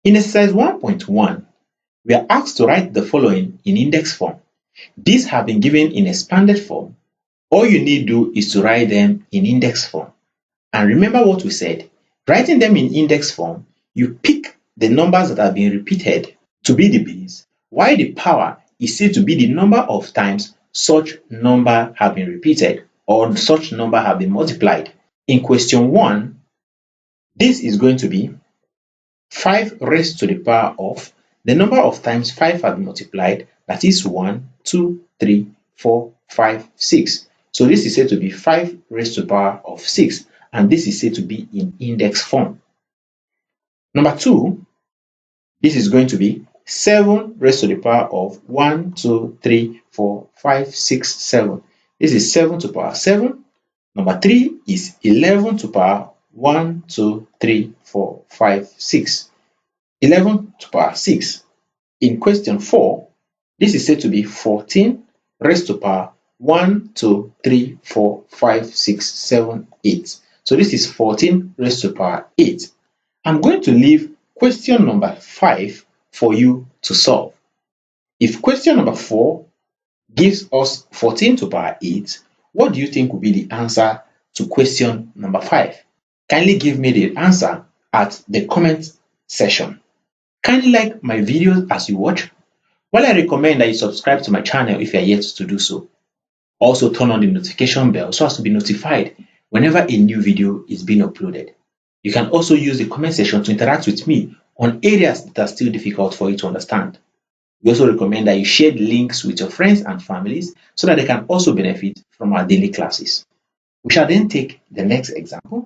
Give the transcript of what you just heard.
In exercise 1.1, we are asked to write the following in index form. These have been given in expanded form. All you need to do is to write them in index form. And remember what we said, writing them in index form, you pick the numbers that have been repeated to be the base, while the power is said to be the number of times such number have been repeated or such number have been multiplied. In question 1, this is going to be 5 raised to the power of the number of times 5 have been multiplied, that is 1, 2, 3, 4, 5, 6. So this is said to be 5 raised to the power of 6, and this is said to be in index form. Number 2, this is going to be 7 raised to the power of 1, 2, 3, 4, 5, 6, 7. This is 7 to the power 7. Number 3 is 11 to the power 1, 2, 3, 4, 5, 6. 11 to the power 6. In question 4, this is said to be 14 raised to the power 1, 2, 3, 4, 5, 6, 7, 8. So this is 14 raised to the power 8. I'm going to leave question number 5 for you to solve. If question number 4 gives us 14 to the power 8, what do you think will be the answer to question number 5? Kindly give me the answer at the comment section. Kindly like my videos as you watch, while I recommend that you subscribe to my channel if you are yet to do so. Also turn on the notification bell so as to be notified whenever a new video is being uploaded. You can also use the comment section to interact with me on areas that are still difficult for you to understand. We also recommend that you share the links with your friends and families so that they can also benefit from our daily classes. We shall then take the next example.